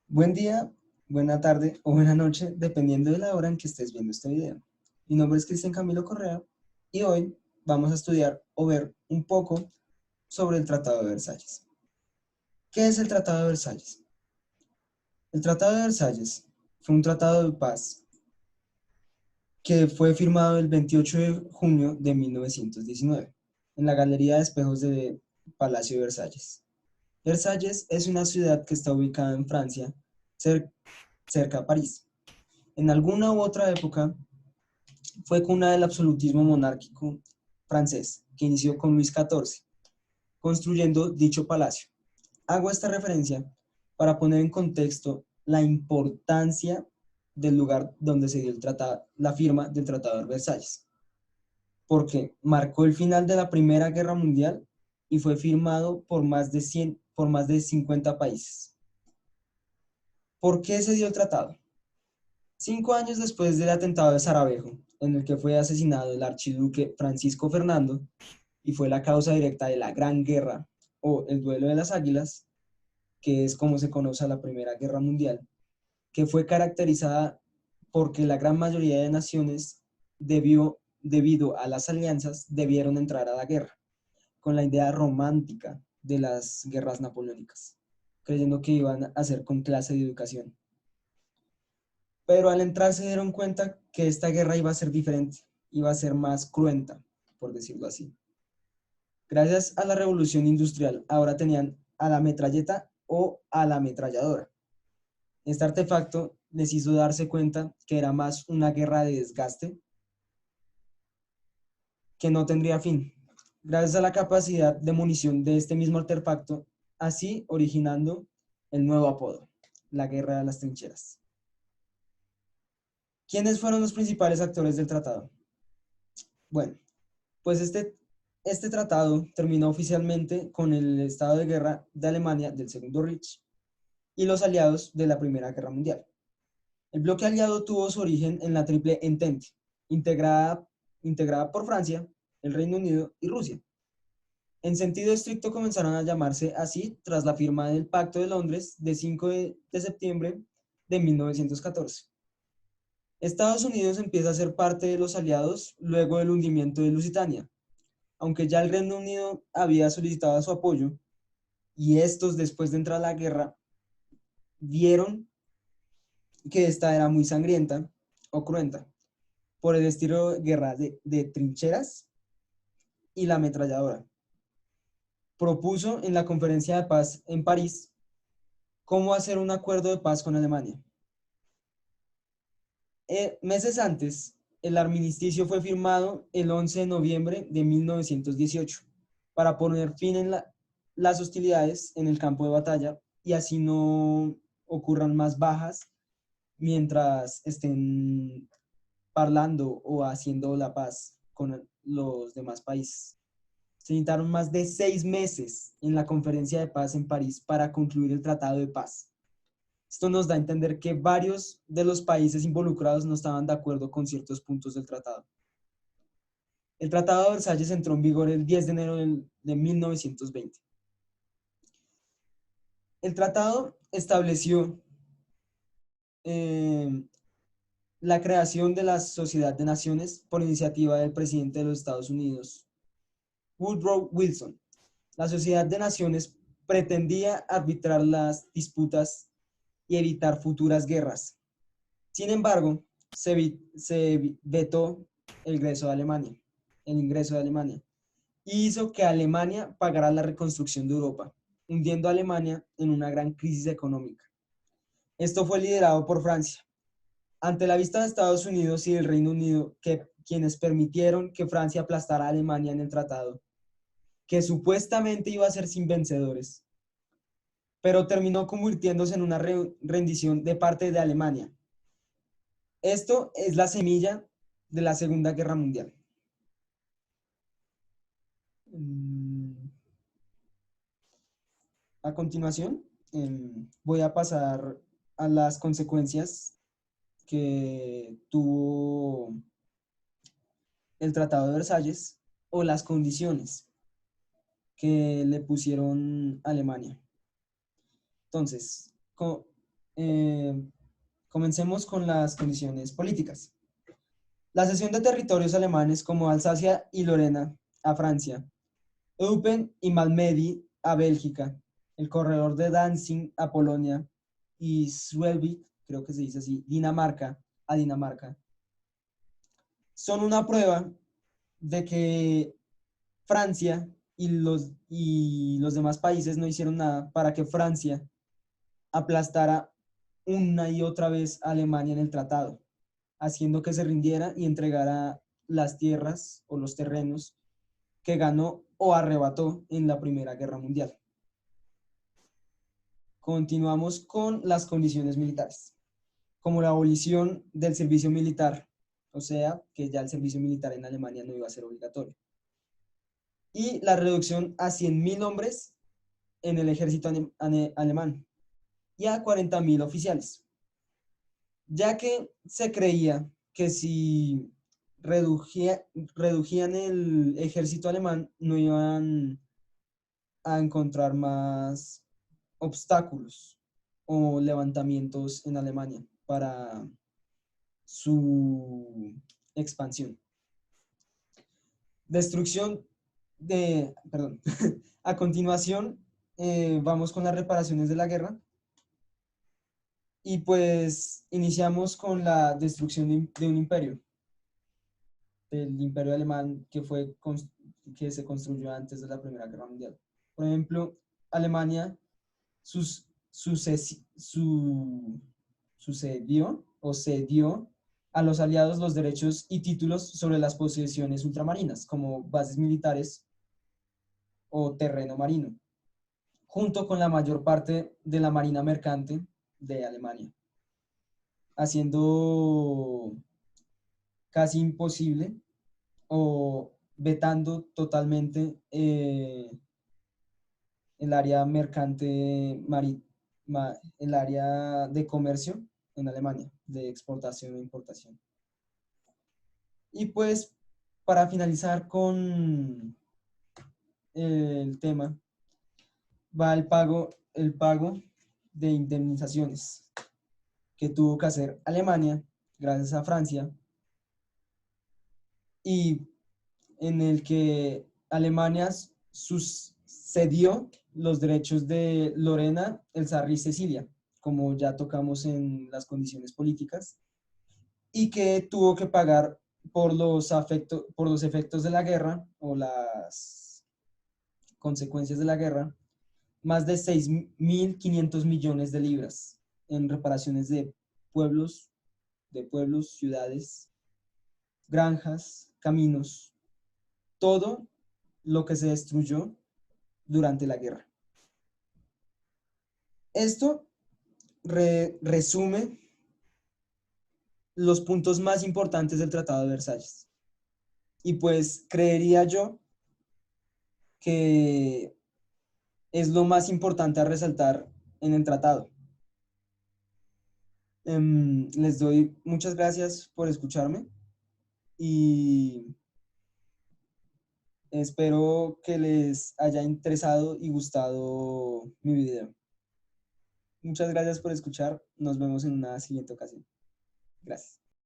Buen día, buena tarde o buena noche, dependiendo de la hora en que estés viendo este video. Mi nombre es Cristian Camilo Correa y hoy vamos a estudiar o ver un poco sobre el Tratado de Versalles. ¿Qué es el Tratado de Versalles? El Tratado de Versalles fue un tratado de paz que fue firmado el 28 de junio de 1919 en la Galería de Espejos de Palacio de Versalles. Versalles es una ciudad que está ubicada en Francia, cerca a París. En alguna u otra época fue cuna del absolutismo monárquico francés, que inició con Luis XIV, construyendo dicho palacio. Hago esta referencia para poner en contexto la importancia del lugar donde se dio la firma del Tratado de Versalles, porque marcó el final de la Primera Guerra Mundial y fue firmado por más de 50 países. ¿Por qué se dio el tratado? 5 años después del atentado de Sarajevo, en el que fue asesinado el archiduque Francisco Fernando y fue la causa directa de la Gran Guerra o el Duelo de las Águilas, que es como se conoce a la Primera Guerra Mundial, que fue caracterizada porque la gran mayoría de naciones, debido a las alianzas, debieron entrar a la guerra, con la idea romántica de las guerras napoleónicas, creyendo que iban a ser con clase de educación. Pero al entrar se dieron cuenta que esta guerra iba a ser diferente, iba a ser más cruenta, por decirlo así. Gracias a la revolución industrial, ahora tenían a la metralleta o a la ametralladora. Este artefacto les hizo darse cuenta que era más una guerra de desgaste que no tendría fin. Gracias a la capacidad de munición de este mismo artefacto, así originando el nuevo apodo, la Guerra de las Trincheras. ¿Quiénes fueron los principales actores del tratado? Bueno, pues este tratado terminó oficialmente con el estado de guerra de Alemania del Segundo Reich y los aliados de la Primera Guerra Mundial. El bloque aliado tuvo su origen en la Triple Entente, integrada por Francia, el Reino Unido y Rusia. En sentido estricto comenzaron a llamarse así tras la firma del Pacto de Londres de 5 de septiembre de 1914. Estados Unidos empieza a ser parte de los aliados luego del hundimiento de Lusitania, aunque ya el Reino Unido había solicitado su apoyo, y estos, después de entrar a la guerra, vieron que esta era muy sangrienta o cruenta, por el estilo de guerra de trincheras y la ametralladora. Propuso en la conferencia de paz en París cómo hacer un acuerdo de paz con Alemania. Meses antes, el armisticio fue firmado el 11 de noviembre de 1918 para poner fin en las hostilidades en el campo de batalla y así no ocurran más bajas mientras estén parlando o haciendo la paz con los demás países. Se necesitaron más de 6 meses en la conferencia de paz en París para concluir el tratado de paz. Esto nos da a entender que varios de los países involucrados no estaban de acuerdo con ciertos puntos del tratado. El Tratado de Versalles entró en vigor el 10 de enero de 1920. El tratado estableció eh, la creación de la Sociedad de Naciones por iniciativa del presidente de los Estados Unidos, Woodrow Wilson. La Sociedad de Naciones pretendía arbitrar las disputas y evitar futuras guerras. Sin embargo, se vetó el ingreso de Alemania, y hizo que Alemania pagara la reconstrucción de Europa, hundiendo a Alemania en una gran crisis económica. Esto fue liderado por Francia, ante la vista de Estados Unidos y del Reino Unido, quienes permitieron que Francia aplastara a Alemania en el tratado, que supuestamente iba a ser sin vencedores, pero terminó convirtiéndose en una rendición de parte de Alemania. Esto es la semilla de la Segunda Guerra Mundial. A continuación, voy a pasar a las consecuencias que tuvo el Tratado de Versalles o las condiciones que le pusieron a Alemania. Entonces, Eh, comencemos con las condiciones políticas. La cesión de territorios alemanes como Alsacia y Lorena a Francia, Eupen y Malmedy a Bélgica, el corredor de Danzig a Polonia y Schleswig, creo que se dice así, Dinamarca a Dinamarca, son una prueba de que Francia y los demás países no hicieron nada para que Francia aplastara una y otra vez a Alemania en el tratado, haciendo que se rindiera y entregara las tierras o los terrenos que ganó o arrebató en la Primera Guerra Mundial. Continuamos con las condiciones militares, como la abolición del servicio militar, o sea, que ya el servicio militar en Alemania no iba a ser obligatorio, y la reducción a 100.000 hombres en el ejército alemán y a 40.000 oficiales, ya que se creía que si redujían el ejército alemán no iban a encontrar más obstáculos o levantamientos en Alemania para su expansión. Destrucción perdón, a continuación vamos con las reparaciones de la guerra y pues iniciamos con la destrucción de un imperio, del imperio alemán que se construyó antes de la Primera Guerra Mundial. Por ejemplo, Alemania sus, sucedió o cedió a los aliados los derechos y títulos sobre las posesiones ultramarinas, como bases militares o terreno marino, junto con la mayor parte de la marina mercante de Alemania, haciendo casi imposible o vetando totalmente el área mercante el área de comercio en Alemania, de exportación e importación. Y pues para finalizar con el tema, va el pago de indemnizaciones que tuvo que hacer Alemania gracias a Francia y en el que Alemania sucedió los derechos de Lorena, el Sarri y Sicilia, como ya tocamos en las condiciones políticas, y que tuvo que pagar por los efectos de la guerra o las consecuencias de la guerra, más de 6.500 millones de libras en reparaciones de pueblos, ciudades, granjas, caminos, todo lo que se destruyó durante la guerra. Esto resume los puntos más importantes del Tratado de Versalles. Y pues creería yo que es lo más importante a resaltar en el tratado. Les doy muchas gracias por escucharme y espero que les haya interesado y gustado mi video. Muchas gracias por escuchar. Nos vemos en una siguiente ocasión. Gracias.